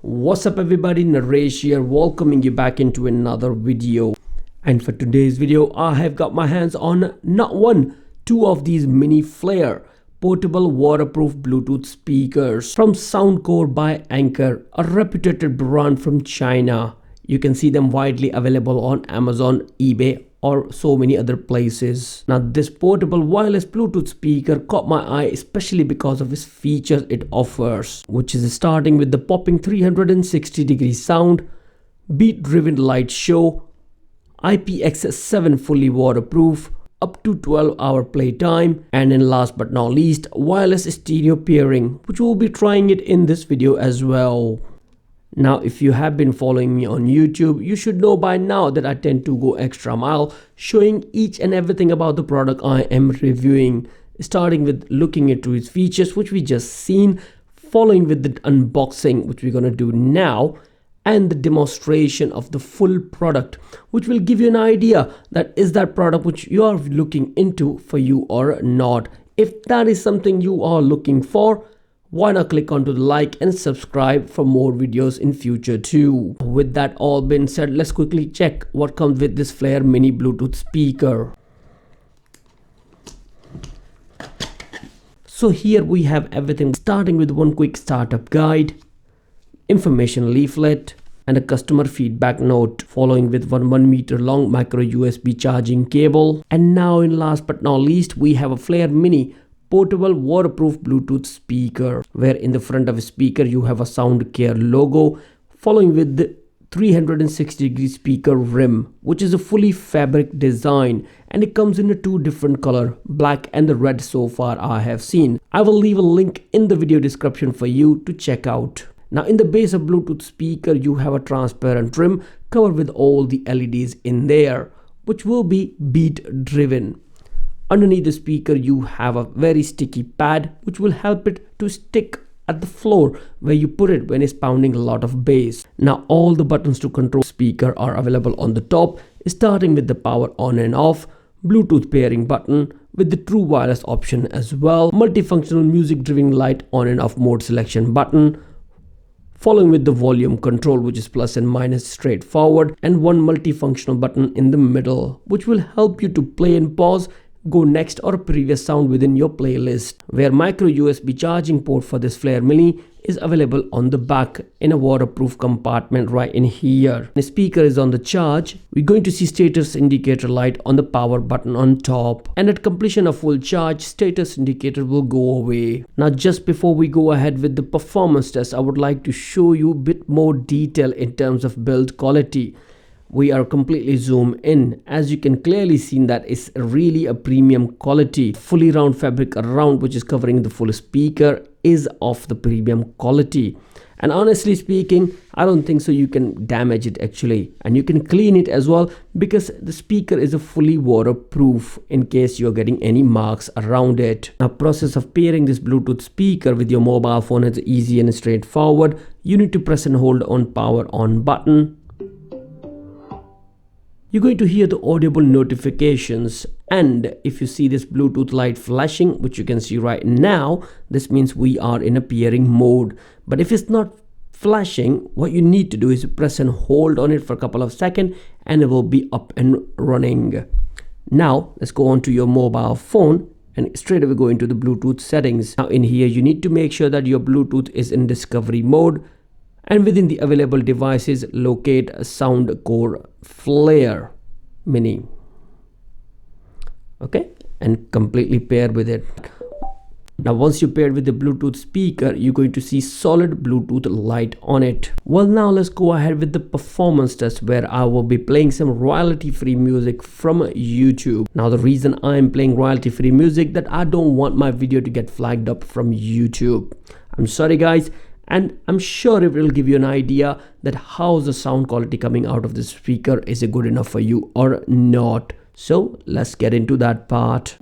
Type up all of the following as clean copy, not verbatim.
What's up everybody, Naresh here, welcoming you back into another video. And for today's video, I have got my hands on not one, two of these mini flare portable waterproof Bluetooth speakers from Soundcore by ANKER, a reputed brand from China. You can see them widely available on Amazon, eBay, or so many other places. Now this portable wireless Bluetooth speaker caught my eye especially because of its features it offers, which is starting with the popping 360-degree sound, beat-driven light show, IPX7 fully waterproof, up to 12-hour playtime, and in last but not least, wireless stereo pairing, which we'll be trying it in this video as well. Now, if you have been following me on YouTube, you should know by now that I tend to go extra mile, showing each and everything about the product I am reviewing, starting with looking into its features, which we just seen, following with the unboxing, which we're gonna do now, and the demonstration of the full product, which will give you an idea that is that product which you are looking into for you or not. If that is something you are looking for, why not click onto the like and subscribe for more videos in future too. With that all been said, let's quickly check what comes with this Flare mini Bluetooth speaker. So here we have everything, starting with one quick startup guide, information leaflet, and a customer feedback note, following with 1 meter long micro USB charging cable. And now in last but not least, we have a Flare mini portable waterproof Bluetooth speaker, where in the front of a speaker you have a Soundcore logo, following with the 360-degree speaker rim, which is a fully fabric design, and it comes in a two different color, black and the red so far I have seen. I will leave a link in the video description for you to check out. Now in the base of Bluetooth speaker you have a transparent rim covered with all the LEDs in there, which will be beat driven. Underneath the speaker you have a very sticky pad which will help it to stick at the floor where you put it when it's pounding a lot of bass. Now all the buttons to control speaker are available on the top, starting with the power on and off, Bluetooth pairing button with the true wireless option as well, multifunctional music driven light on and off mode selection button, following with the volume control, which is plus and minus straightforward, and one multifunctional button in the middle which will help you to play and pause, go next or previous sound within your playlist, where micro USB charging port for this Flare mini is available on the back in a waterproof compartment right in here. The speaker is on the charge. We're going to see status indicator light on the power button on top, and at completion of full charge, status indicator will go away. Now just before we go ahead with the performance test, I would like to show you a bit more detail in terms of build quality. We are completely zoomed in. As you can clearly see that it's really a premium quality. Fully round fabric around which is covering the full speaker is of the premium quality. And honestly speaking, I don't think so you can damage it actually. And you can clean it as well because the speaker is a fully waterproof in case you're getting any marks around it. Now process of pairing this Bluetooth speaker with your mobile phone is easy and straightforward. You need to press and hold on power on button. You're going to hear the audible notifications, and if you see this Bluetooth light flashing, which you can see right now, this means we are in a pairing mode. But if it's not flashing, what you need to do is press and hold on it for a couple of seconds and it will be up and running. Now let's go on to your mobile phone and straight away go into the Bluetooth settings. Now in here you need to make sure that your Bluetooth is in discovery mode, and within the available devices locate Soundcore Flare mini, okay, and completely pair with it. Now once you paired with the Bluetooth speaker, you're going to see solid Bluetooth light on it. Well, now let's go ahead with the performance test, where I will be playing some royalty free music from YouTube. Now the reason I'm playing royalty free music, that I don't want my video to get flagged up from YouTube. I'm sorry guys, and I'm sure it will give you an idea that how's the sound quality coming out of the speaker, is it good enough for you or not. So let's get into that part.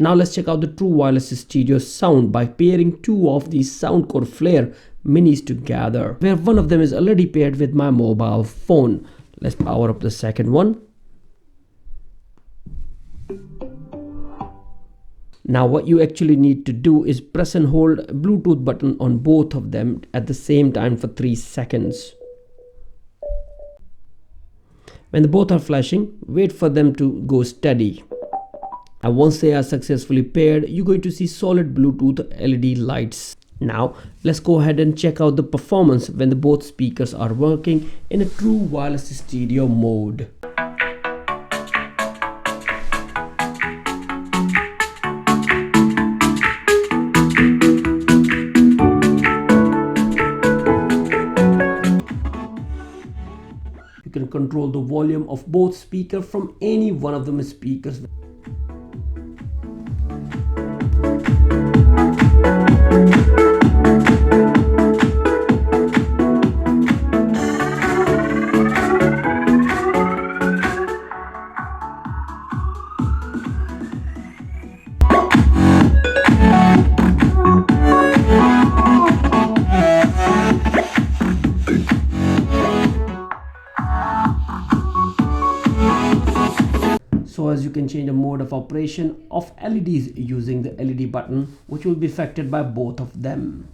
Now let's check out the true wireless stereo sound by pairing two of these Soundcore Flare minis together, where one of them is already paired with my mobile phone. Let's power up the second one. Now what you actually need to do is press and hold Bluetooth button on both of them at the same time for 3 seconds. When the both are flashing, wait for them to go steady. And once they are successfully paired, you're going to see solid Bluetooth LED lights. Now let's go ahead and check out the performance when the both speakers are working in a true wireless stereo mode. You can control the volume of both speakers from any one of them speakers. So as you can change the mode of operation of LEDs using the LED button, which will be affected by both of them.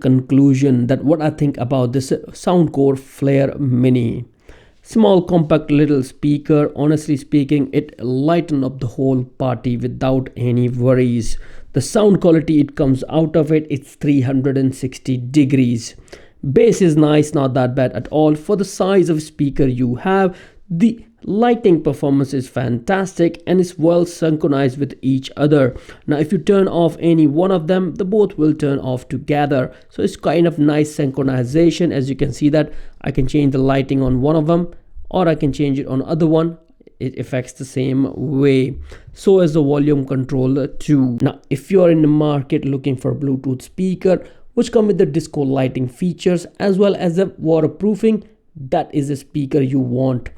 Conclusion that what I think about this Soundcore Flare Mini. Small compact little speaker, honestly speaking it lightened up the whole party without any worries. The sound quality it comes out of it's 360 degrees. Bass is nice, not that bad at all for the size of speaker you have. The lighting performance is fantastic and is well synchronized with each other. Now if you turn off any one of them, the both will turn off together, so it's kind of nice synchronization. As you can see that I can change the lighting on one of them or I can change it on other one. It affects the same way. So as the volume controller too. Now if you are in the market looking for a Bluetooth speaker which come with the disco lighting features as well as the waterproofing, that is the speaker you want.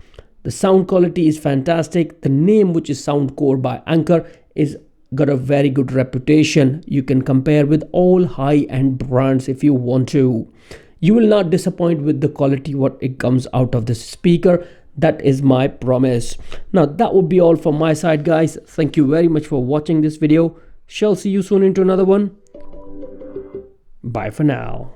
The sound quality is fantastic. The name, which is Soundcore by Anker, is got a very good reputation. You can compare with all high-end brands if you want to. You will not disappoint with the quality what it comes out of this speaker. That is my promise. Now that would be all from my side, guys. Thank you very much for watching this video. Shall see you soon into another one. Bye for now.